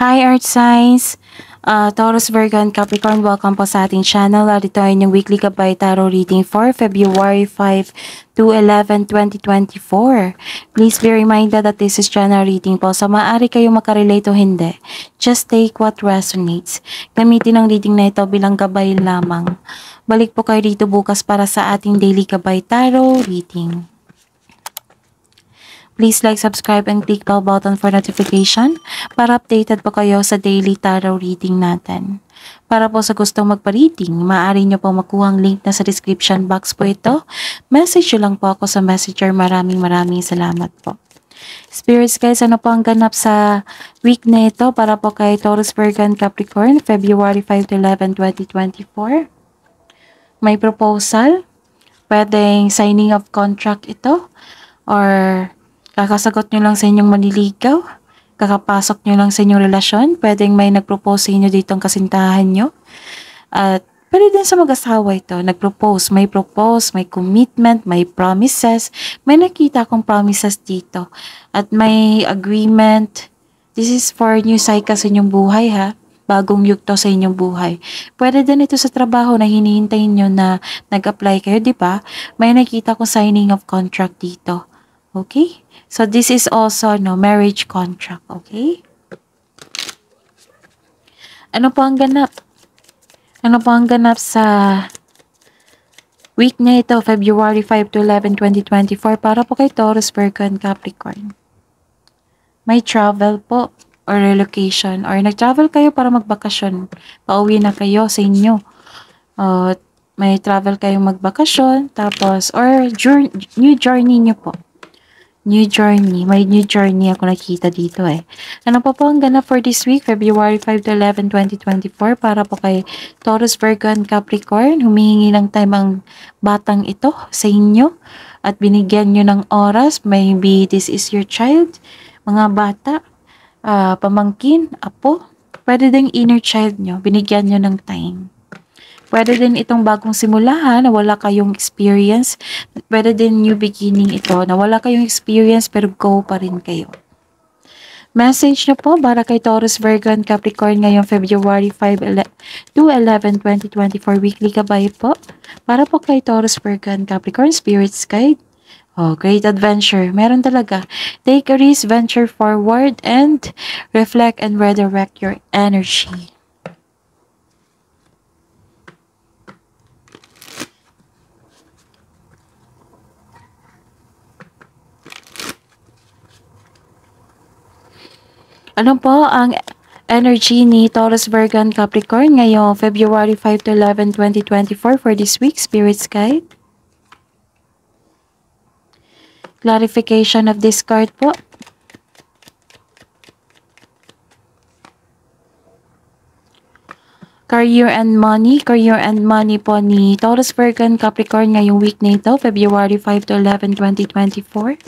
Hi Earth Signs! Taurus, Virgo, and Capricorn, welcome po sa ating channel. Ito ay inyong weekly gabay tarot reading for February 5 to 11, 2024. Please be reminded that this is general reading po. So maaari kayong makarelate o hindi. Just take what resonates. Gamitin ang reading na ito bilang gabay lamang. Balik po kayo dito bukas para sa ating daily gabay tarot reading. Please like, subscribe, and click bell button for notification para updated po kayo sa daily tarot reading natin. Para po sa gustong magpa-reading, maaari nyo po makuha ang link na sa description box po ito. Message nyo lang po ako sa messenger. Maraming salamat po. Spirits guys, ano po ang ganap sa week na ito para po kay Taurus, Virgo, and Capricorn, February 5 to 11, 2024? May proposal? Pwedeng signing of contract ito? Or kakasagot nyo lang sa inyong manliligaw? Kakapasok nyo lang sa inyong relasyon? Pwedeng may nag-propose sa inyo dito ang kasintahan nyo? At pwede din sa mag-asawa ito. Nag-propose, may commitment, may promises. May nakita akong promises dito. At may agreement. This is for new cycle sa inyong buhay ha. Bagong yugto sa inyong buhay. Pwede din ito sa trabaho na hinihintay nyo na nag-apply kayo, di ba? May nakita akong signing of contract dito. Okay? So, this is also marriage contract. Okay? Ano po ang ganap? Ano po ang ganap sa week na ito, February 5 to 11, 2024, para po kay Taurus, Virgo, and Capricorn? May travel po or relocation or nag-travel kayo para magbakasyon. Pauwi na kayo sa inyo. May travel kayong magbakasyon tapos or new journey nyo po. New journey. May new journey ako nakita dito eh. Ano pa po ang ganap for this week, February 5 to 11, 2024, para po kay Taurus, Virgo, and Capricorn? Humihingi ng time ang batang ito sa inyo at binigyan nyo ng oras. Maybe this is your child, mga bata, pamangkin, apo. Pwede ding inner child nyo. Binigyan nyo ng time. Pwede din itong bagong simulahan na wala kayong experience. Pwede din new beginning ito na wala kayong experience pero go pa rin kayo. Message na po para kay Taurus, Virgo, and Capricorn ngayong February 5 to 11, 2024 weekly gabay po. Para po kay Taurus, Virgo, and Capricorn, Spirits Guide. Great adventure. Meron talaga. Take a risk, venture forward, and reflect and redirect your energy. Ano po ang energy ni Taurus, Virgo, and Capricorn ngayong February 5 to 11, 2024 for this week, Spirits Guide? Clarification of this card po. Career and money po ni Taurus, Virgo, and Capricorn ngayong week na ito, February 5 to 11, 2024.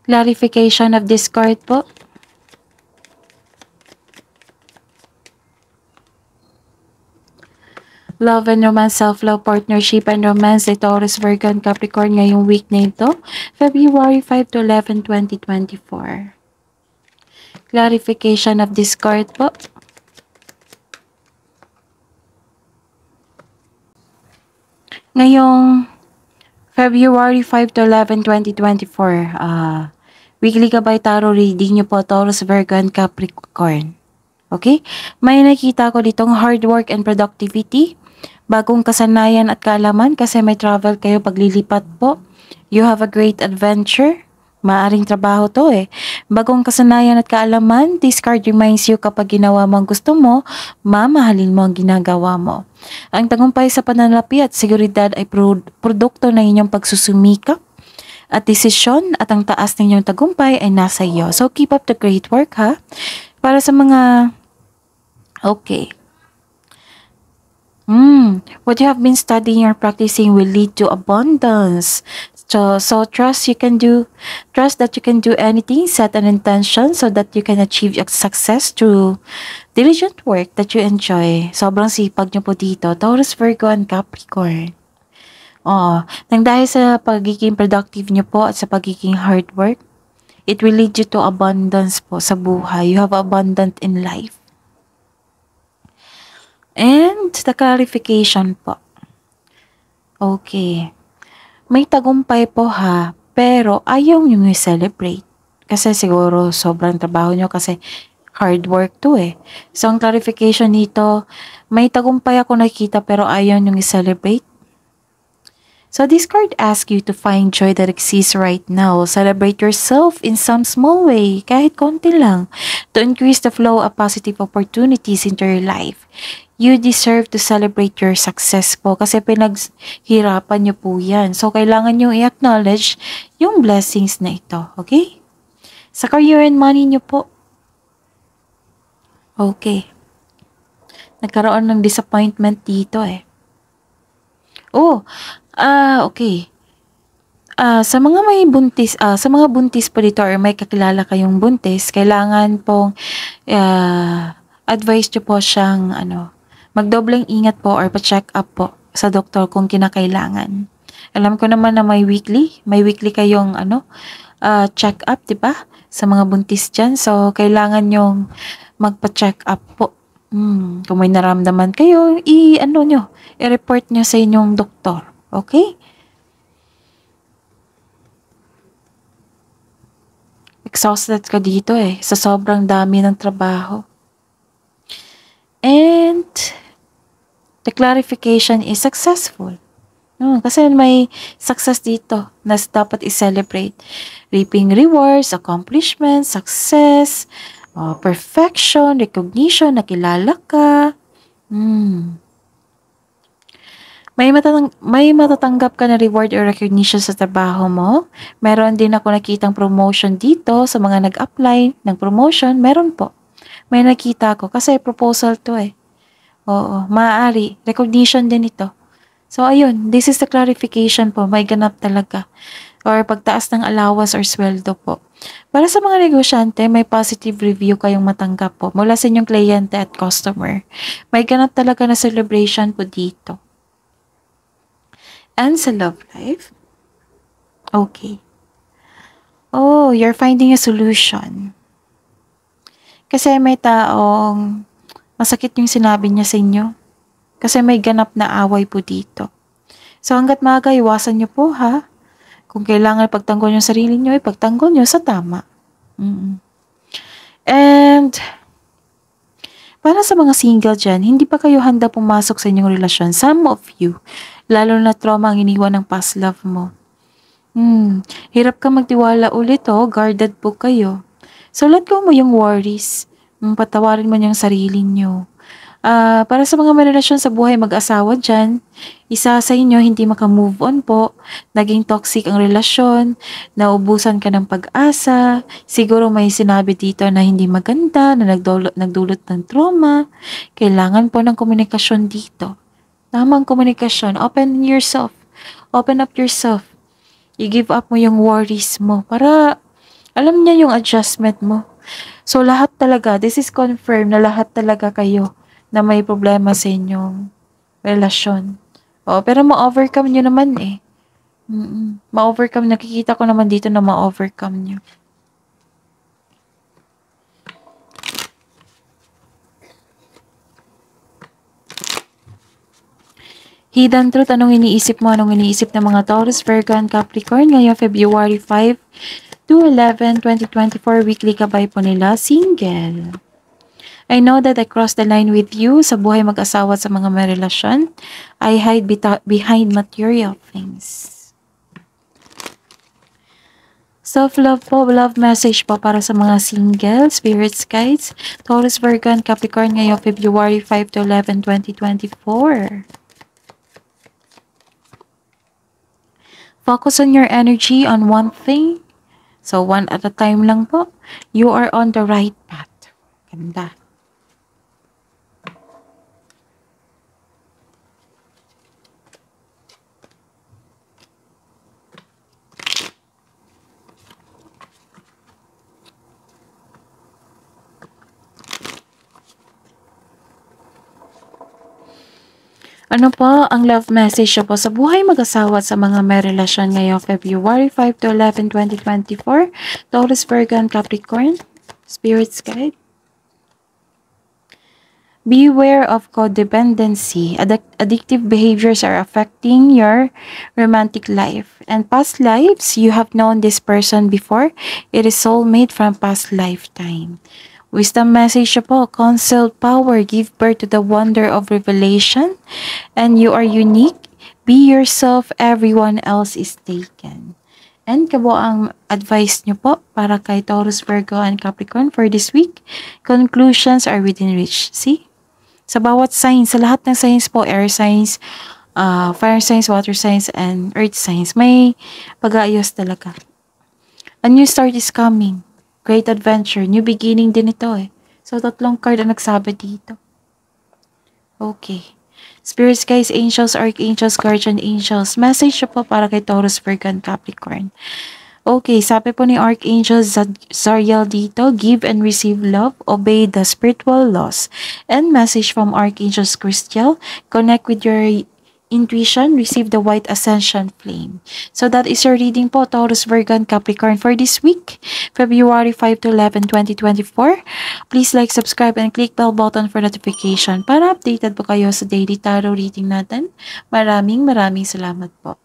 Clarification of this card po. Love and romance, self-love, partnership, and romance ni Taurus, Virgo, and Capricorn ngayong week na ito, February 5 to 11, 2024. Clarification of this card po. Ngayong February 5 to 11, 2024, weekly gabay tarot reading nyo po, Taurus, Virgo, and Capricorn. Okay? May nakita ko ditong hard work and productivity, bagong kasanayan at kaalaman kasi may travel kayo paglilipat po. You have a great adventure. Maaring trabaho to eh. Bagong kasanayan at kaalaman, this card reminds you kapag ginawa mo ang gusto mo, mamahalin mo ang ginagawa mo. Ang tagumpay sa pananalapi at seguridad ay produkto ng inyong pagsusumikap at desisyon at ang taas ng inyong tagumpay ay nasa iyo. So keep up the great work ha. Para sa mga what you have been studying or practicing will lead to abundance. So trust that you can do anything, set an intention so that you can achieve success through diligent work that you enjoy. Sobrang sipag nyo po dito, Taurus, Virgo, and Capricorn. Nang dahil sa pagiging productive nyo po at sa pagiging hard work, It will lead you to abundance po sa buhay. You have abundant in life. And the clarification po. Okay. May tagumpay po ha, pero ayaw nyo i-celebrate. Kasi siguro sobrang trabaho nyo kasi hard work to eh. So, ang clarification dito, may tagumpay ako nakikita pero ayaw nyo i-celebrate. So, this card asks you to find joy that exists right now. Celebrate yourself in some small way, kahit konti lang, to increase the flow of positive opportunities into your life. You deserve to celebrate your success po kasi pinaghirapan nyo po yan. So, kailangan nyo i-acknowledge yung blessings na ito. Okay? Sa career and money nyo po. Okay. Nagkaroon ng disappointment dito eh. Oh, okay. Sa mga may buntis, sa mga buntis po dito or may kakilala kayong buntis, kailangan pong advice nyo po siyang magdobleng ingat po or pa-check up po sa doktor kung kinakailangan. Alam ko naman na may weekly kayong check up, 'di ba? Sa mga buntis diyan. So kailangan yung magpa-check up po. Kung may naramdaman kayo, i-report nyo sa inyong doktor. Okay? Exhausted ka dito eh, sa sobrang dami ng trabaho. And the clarification is successful. Kasi may success dito na dapat i-celebrate. Reaping rewards, accomplishments, success, perfection, recognition, nakilala ka. May matatanggap ka na reward or recognition sa trabaho mo. Meron din ako nakitang promotion dito sa mga nag-apply ng promotion. Meron po. May nakita ko kasi proposal to eh. Oo, maaari. Recognition din ito. So, ayun. This is the clarification po. May ganap talaga. Or pagtaas ng allowance or sweldo po. Para sa mga negosyante, may positive review kayong matanggap po mula sa inyong kliyente at customer. May ganap talaga na celebration po dito. And sa love life? Okay. Oh, you're finding a solution. Kasi may taong masakit yung sinabi niya sa inyo. Kasi may ganap na away po dito. So hanggat maaga, iwasan niyo po ha. Kung kailangan pagtanggol yung sarili niyo, ipagtanggol niyo sa tama. And para sa mga single dyan, hindi pa kayo handa pumasok sa inyong relasyon. Some of you, lalo na trauma ang iniwan ng past love mo. Hirap ka magtiwala ulit guarded po kayo. So let go mo yung worries. Patawarin mo yung sarili nyo. Para sa mga may relasyon sa buhay mag-asawa dyan, isa sa inyo hindi maka-move on po, naging toxic ang relasyon, naubusan ka ng pag-asa, siguro may sinabi dito na hindi maganda, na nagdulot ng trauma, kailangan po ng komunikasyon dito. Tamang komunikasyon, open up yourself, i-give up mo yung worries mo para alam niya yung adjustment mo. So lahat talaga, this is confirmed na lahat talaga kayo na may problema sa inyong relasyon. Pero ma-overcome nyo naman eh. Ma-overcome, nakikita ko naman dito na ma-overcome nyo. Hidden truth, anong iniisip mo? Anong iniisip ng mga Taurus, Virgo, and Capricorn ngayong February 5 to 11, 2024, weekly kabay po nila, single. I know that I crossed the line with you sa buhay mag-asawa sa mga may relasyon. I hide behind material things. Self-love po, love message po para sa mga single, spirits guides, Taurus, Virgo, and Capricorn ngayong February 5 to 11, 2024. Focus on your energy on one thing. So, one at a time lang po. You are on the right path. Ganda. Ano po ang love message niyo po sa buhay mag-asawa at sa mga may relasyon ngayong February 5 to 11, 2024? Taurus, Virgo, and Capricorn. Spirits guide. Beware of codependency. Addictive behaviors are affecting your romantic life. And past lives, you have known this person before. It is soulmate from past lifetime. Wisdom message siya po, concealed power, give birth to the wonder of revelation. And you are unique. Be yourself, everyone else is taken. And kabo ang advice nyo po para kay Taurus, Virgo, and Capricorn for this week. Conclusions are within reach. See? Sa bawat signs, sa lahat ng signs po, air signs, fire signs, water signs, and earth signs, may pag-aayos talaga. A new start is coming. Great adventure. New beginning din ito eh. So, 3 card ang nagsabi dito. Okay. Spirits, guys, angels, archangels, guardian angels. Message po para kay Taurus, Virgo, and Capricorn. Okay, sabi po ni Archangel Zariel dito, give and receive love, obey the spiritual laws. And message from Archangel Christiel, connect with your intuition, receive the white ascension flame. So that is your reading po, Taurus, Virgo, and Capricorn for this week, February 5 to 11, 2024. Please like, subscribe, and click bell button for notification para updated po kayo sa daily tarot reading natin. Maraming salamat po.